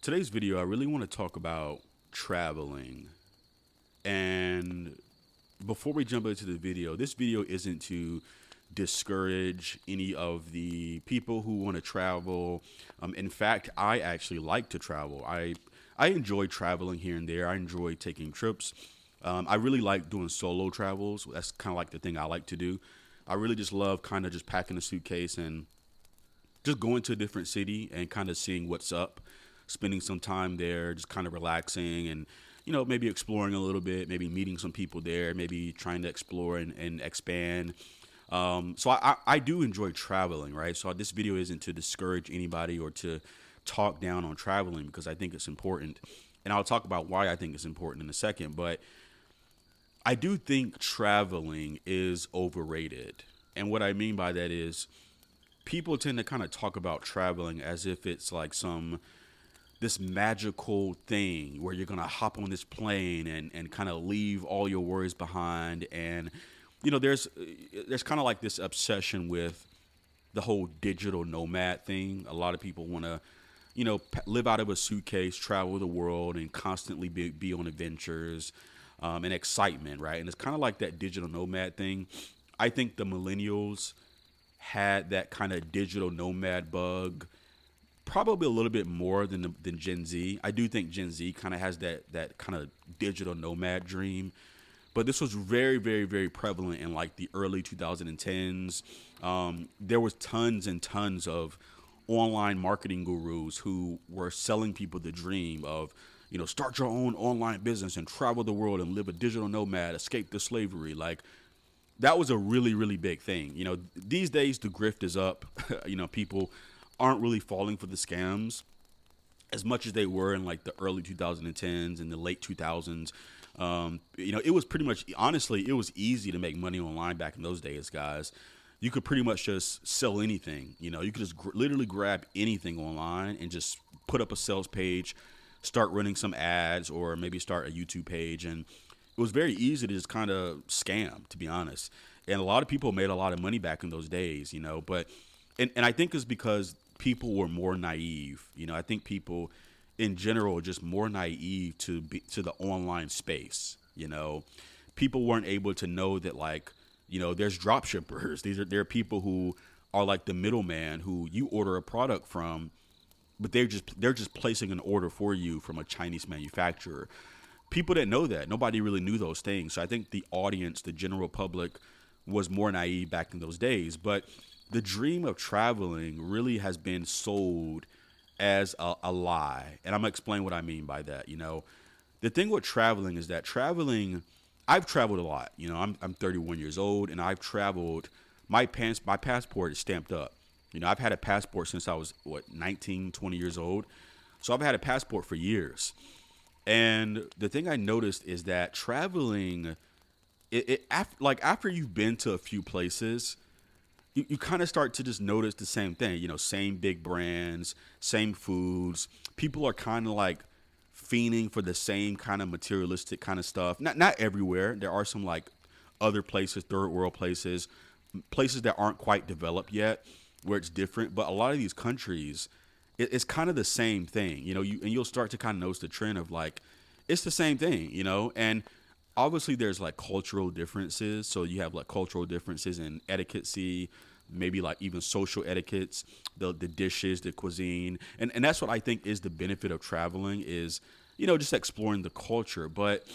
Today's video, I really want to talk about traveling. And before we jump into the video, this video isn't to discourage any of the people who want to travel. In fact, I actually like to travel. I enjoy traveling here and there. I enjoy taking trips. I really like doing solo travels. That's kind of like the thing I like to do. I really just love kind of just packing a suitcase and just going to a different city and kind of seeing what's up, spending some time there, just kind of relaxing and, maybe exploring a little bit, maybe meeting some people there, maybe trying to explore and expand. So I do enjoy traveling, right? So this video isn't to discourage anybody or to talk down on traveling because I think it's important. And I'll talk about why I think it's important in a second. But I do think traveling is overrated. And what I mean by that is people tend to kind of talk about traveling as if it's like this magical thing where you're going to hop on this plane and kind of leave all your worries behind. And, there's kind of like this obsession with the whole digital nomad thing. A lot of people want to, live out of a suitcase, travel the world and constantly be on adventures and excitement, right? And it's kind of like that digital nomad thing. I think the millennials had that kind of digital nomad bug probably a little bit more than Gen Z. I do think Gen Z kind of has that kind of digital nomad dream. But this was very, very, very prevalent in like the early 2010s. There was tons and tons of online marketing gurus who were selling people the dream of, start your own online business and travel the world and live a digital nomad, escape the slavery. Like that was a really, really big thing. These days the grift is up. People aren't really falling for the scams as much as they were in like the early 2010s and the late 2000s. It was pretty much, honestly, it was easy to make money online back in those days, guys. You could pretty much just sell anything. You could just literally grab anything online and just put up a sales page, start running some ads, or maybe start a YouTube page. And it was very easy to just kind of scam, to be honest. And a lot of people made a lot of money back in those days, but, and I think it's because people were more naive. I think people in general are just more naive to the online space. People weren't able to know that there's drop shippers. There are people who are like the middleman who you order a product from, but they're just placing an order for you from a Chinese manufacturer. People didn't know that. Nobody really knew those things. So I think the audience, the general public, was more naive back in those days. But the dream of traveling really has been sold as a lie. And I'm going to explain what I mean by that. The thing with traveling is that I've traveled a lot. I'm 31 years old and I've traveled. My passport is stamped up. I've had a passport since I was 19, 20 years old. So I've had a passport for years. And the thing I noticed is that traveling, after you've been to a few places, you kind of start to just notice the same thing, same big brands, same foods. People are kind of like fiending for the same kind of materialistic kind of stuff. Not everywhere. There are some like other places, third world places that aren't quite developed yet where it's different. But a lot of these countries, it's kind of the same thing, and you'll start to kind of notice the trend of like, it's the same thing, and obviously there's like cultural differences. So you have like cultural differences in etiquette, maybe like even social etiquettes, the dishes, the cuisine. And that's what I think is the benefit of traveling is, just exploring the culture. But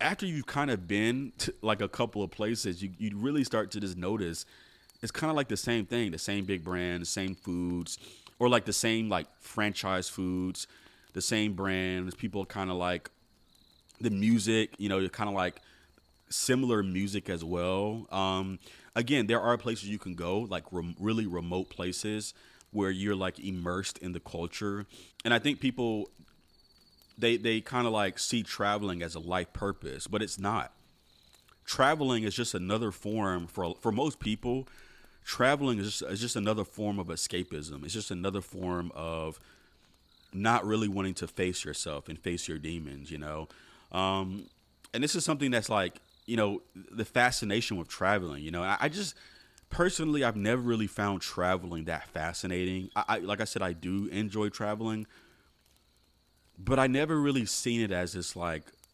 after you've kind of been to like a couple of places, you really start to just notice it's kind of like the same thing, the same big brand, the same foods, or like the same like franchise foods, the same brands. People kind of like the music, kind of like similar music as well. Again, there are places you can go, like really remote places where you're like immersed in the culture. And I think people, they kind of like see traveling as a life purpose, but it's not. Traveling is just another form for most people. Traveling is just another form of escapism. It's just another form of not really wanting to face yourself and face your demons, and this is something that's like, the fascination with traveling, I just personally, I've never really found traveling that fascinating. Like I said, I do enjoy traveling, but I never really seen it as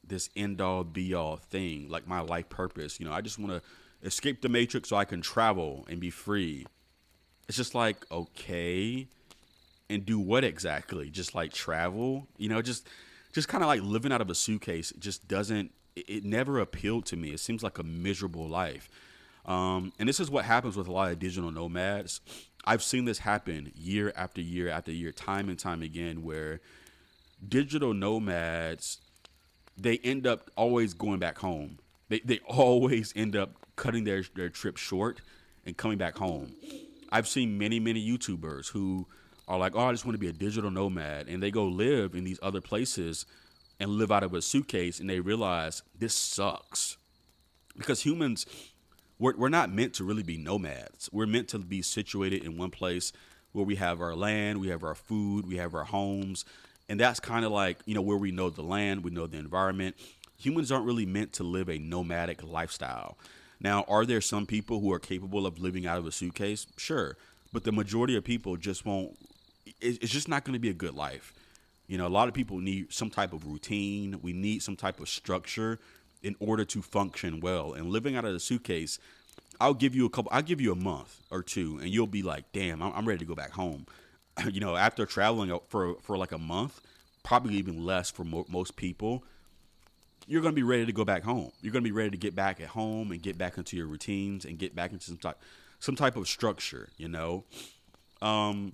this end all be all thing, like my life purpose. I just want to escape the matrix so I can travel and be free. It's just like, okay, and do what exactly? Just like travel? Just kind of like living out of a suitcase. It just doesn't. It never appealed to me. It seems like a miserable life. And this is what happens with a lot of digital nomads. I've seen this happen year after year after year, time and time again, where digital nomads, they end up always going back home. They always end up cutting their trip short and coming back home. I've seen many YouTubers who are like, oh, I just want to be a digital nomad, and they go live in these other places and live out of a suitcase, and they realize this sucks because humans, we're not meant to really be nomads. We're meant to be situated in one place where we have our land, we have our food, we have our homes, and that's kind of like where we know the land, we know the environment. Humans aren't really meant to live a nomadic lifestyle. Now, are there some people who are capable of living out of a suitcase? Sure. But the majority of people just won't, it's just not going to be a good life. A lot of people need some type of routine. We need some type of structure in order to function well. And living out of a suitcase, I'll give you a month or two, and you'll be like, damn, I'm ready to go back home. After traveling for like a month, probably even less for most people, you're going to be ready to go back home. You're going to be ready to get back at home and get back into your routines and get back into some type of structure, And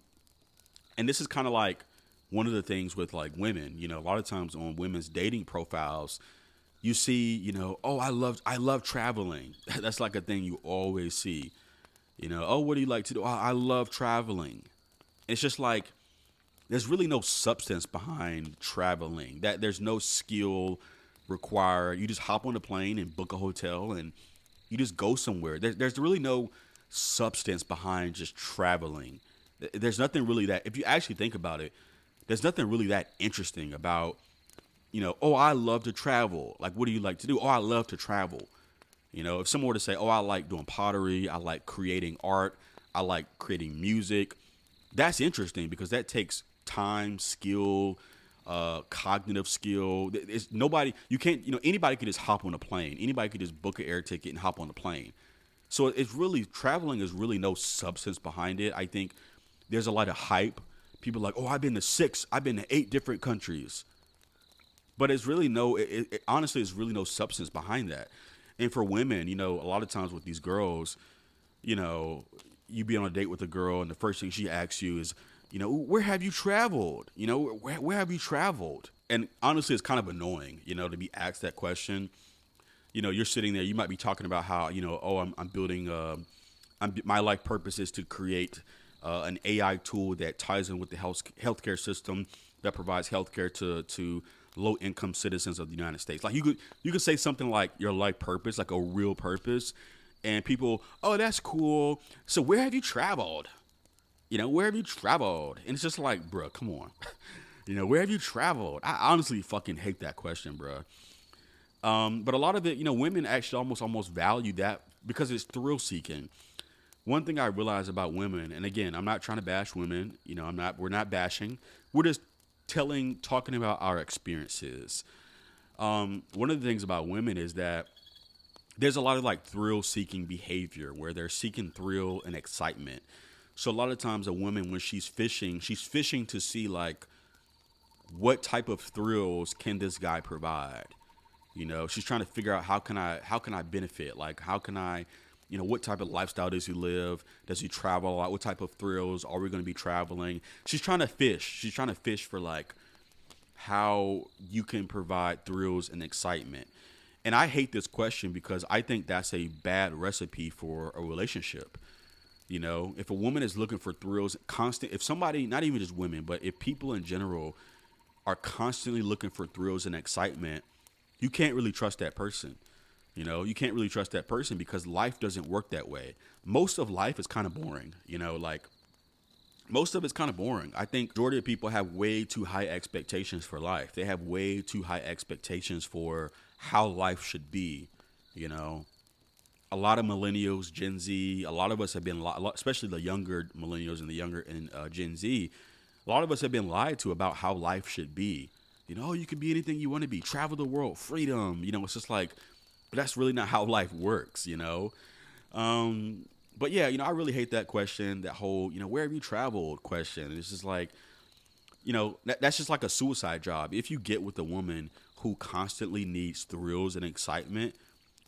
this is kind of like one of the things with like women, a lot of times on women's dating profiles, you see, oh, I love traveling. That's like a thing you always see. Oh, what do you like to do? Oh, I love traveling. It's just like there's really no substance behind traveling. That there's no skill required. You just hop on a plane and book a hotel and you just go somewhere. There's really no substance behind just traveling. There's nothing really that, if you actually think about it, there's nothing really that interesting about, oh, I love to travel. Like, what do you like to do? Oh, I love to travel. If someone were to say, oh, I like doing pottery, I like creating art, I like creating music, that's interesting because that takes time, skill, cognitive skill. It's nobody, you can't, anybody could just hop on a plane. Anybody could just book an air ticket and hop on the plane. So it's really, traveling is really no substance behind it. I think there's a lot of hype. People are like, oh, I've been to 8 different countries. But it's really honestly, it's really no substance behind that. And for women, a lot of times with these girls, you be on a date with a girl and the first thing she asks you is, where have you traveled? Where have you traveled? And honestly, it's kind of annoying, to be asked that question. You're sitting there, you might be talking about how, oh, I'm building, my life purpose is to create an AI tool that ties in with the healthcare system that provides healthcare to low-income citizens of the United States. Like you could say something like your life purpose, like a real purpose, and people, oh, that's cool. So where have you traveled? Where have you traveled? And it's just like, bro, come on. Where have you traveled? I honestly fucking hate that question, bro. But a lot of it, women actually almost value that because it's thrill seeking. One thing I realize about women, and again, I'm not trying to bash women. We're not bashing. We're just talking about our experiences. One of the things about women is that there's a lot of like thrill seeking behavior where they're seeking thrill and excitement. So a lot of times a woman, when she's fishing to see like what type of thrills can this guy provide. She's trying to figure out how can I benefit? Like how can I, what type of lifestyle does he live? Does he travel a lot? What type of thrills are we going to be traveling? She's trying to fish. She's trying to fish for like how you can provide thrills and excitement. And I hate this question because I think that's a bad recipe for a relationship. If a woman is looking for thrills, if somebody, not even just women, but if people in general are constantly looking for thrills and excitement, you can't really trust that person. You can't really trust that person because life doesn't work that way. Most of life is kind of boring, like most of it's kind of boring. I think majority of people have way too high expectations for life. They have way too high expectations for how life should be, A lot of millennials, Gen Z, a lot of us have been, especially the younger millennials and Gen Z, a lot of us have been lied to about how life should be. You know, you can be anything you want to be, travel the world, freedom. You know, it's just like, but that's really not how life works, you know? Um, but yeah, you know, I really hate that question, that whole, you know, where have you traveled question. It's just like, you know, that's just like a suicide job. If you get with a woman who constantly needs thrills and excitement,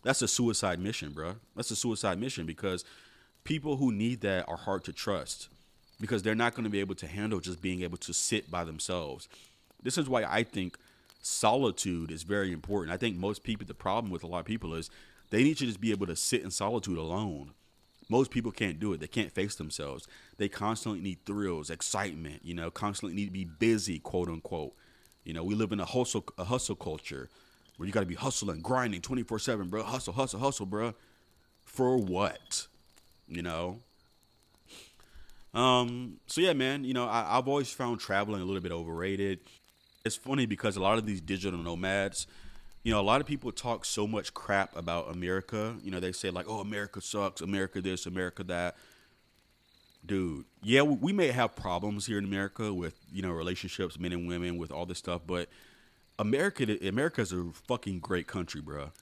that's a suicide mission, bro. That's a suicide mission because people who need that are hard to trust because they're not going to be able to handle just being able to sit by themselves. This is why I think solitude is very important. I think most people, the problem with a lot of people is they need to just be able to sit in solitude alone. Most people can't do it. They can't face themselves. They constantly need thrills, excitement, you know, constantly need to be busy, quote unquote. You know, we live in a hustle culture where you got to be hustling, grinding 24/7, bro. Hustle, hustle, hustle, bro. For what? You know? So yeah, man, you know, I've always found traveling a little bit overrated. It's funny because a lot of these digital nomads, you know, a lot of people talk so much crap about America. You know, they say like, oh, America sucks, America this, America that. Dude, yeah, we may have problems here in America with, you know, relationships, men and women, with all this stuff, but America is a fucking great country, bro.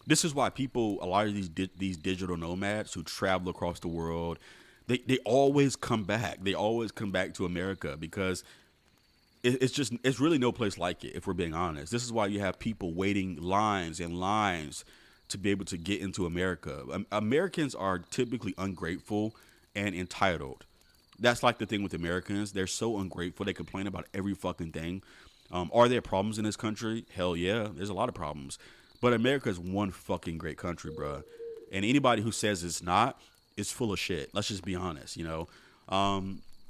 This is why people, a lot of these digital nomads who travel across the world, they always come back. They always come back to America because it's really no place like it. If we're being honest, this is why you have people waiting lines and lines to be able to get into America. Americans are typically ungrateful and entitled. That's like the thing with Americans. They're so ungrateful. They complain about every fucking thing. Are there problems in this country? Hell yeah, there's a lot of problems. But America is one fucking great country, bro. And anybody who says it's not is full of shit. Let's just be honest, you know.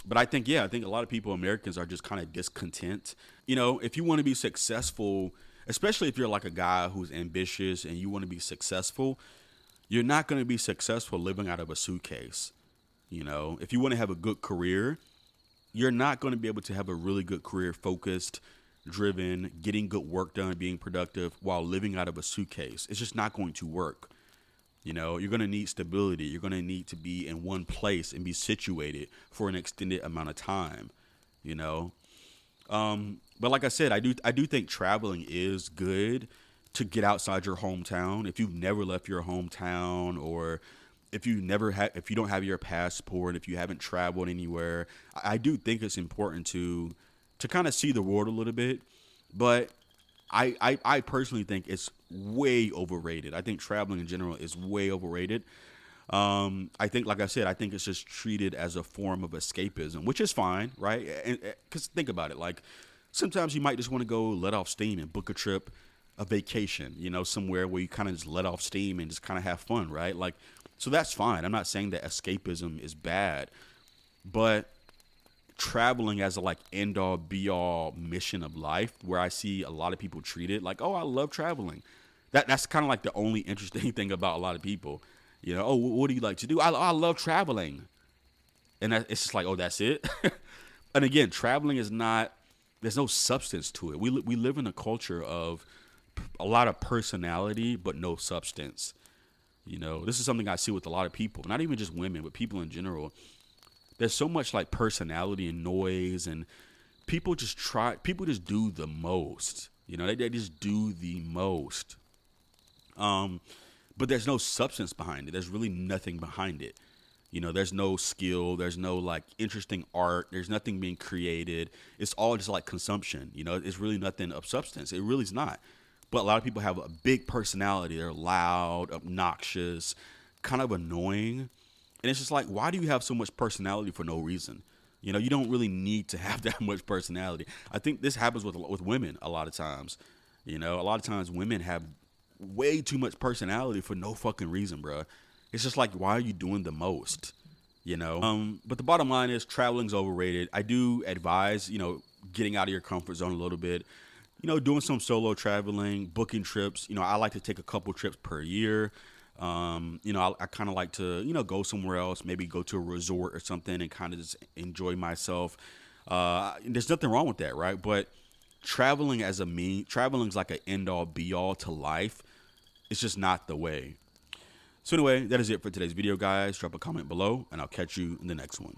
But I think, yeah, I think a lot of people, Americans, are just kind of discontent. You know, if you want to be successful, especially if you're like a guy who's ambitious and you want to be successful, you're not going to be successful living out of a suitcase. You know, if you want to have a good career, you're not going to be able to have a really good career, focused, driven, getting good work done, being productive while living out of a suitcase. It's just not going to work. You know, you're going to need stability. You're going to need to be in one place and be situated for an extended amount of time, you know. But like I said, I do think traveling is good to get outside your hometown. If you've never left your hometown, or if you don't have your passport, if you haven't traveled anywhere, I do think it's important to kind of see the world a little bit. But I personally think it's way overrated. I think traveling in general is way overrated. I think, like I said, I think it's just treated as a form of escapism, which is fine, right? And because think about it, like sometimes you might just want to go let off steam and book a trip, a vacation, you know, somewhere where you kind of just let off steam and just kind of have fun, right? Like, so that's fine. I'm not saying that escapism is bad, but traveling as a like end all be all mission of life, where I see a lot of people treat it like, oh, I love traveling. That's kind of like the only interesting thing about a lot of people. You know, oh, what do you like to do? I love traveling. And it's just like, oh, that's it. And again, traveling is not, there's no substance to it. We live in a culture of a lot of personality, but no substance. You know, this is something I see with a lot of people, not even just women, but people in general. There's so much like personality and noise, and people just do the most. You know, they just do the most. But there's no substance behind it. There's really nothing behind it. You know, there's no skill. There's no like interesting art. There's nothing being created. It's all just like consumption. You know, it's really nothing of substance. It really is not. But a lot of people have a big personality. They're loud, obnoxious, kind of annoying. And it's just like, why do you have so much personality for no reason? You know, you don't really need to have that much personality. I think this happens with women a lot of times. You know, a lot of times women have way too much personality for no fucking reason, bro. It's just like, why are you doing the most? You know? But the bottom line is traveling's overrated. I do advise, you know, getting out of your comfort zone a little bit. You know, doing some solo traveling, booking trips. You know, I like to take a couple trips per year. You know, I kind of like to, you know, go somewhere else, maybe go to a resort or something and kind of just enjoy myself. There's nothing wrong with that, right? But traveling is like an end all be all to life. It's just not the way. So anyway, that is it for today's video, guys. Drop a comment below and I'll catch you in the next one.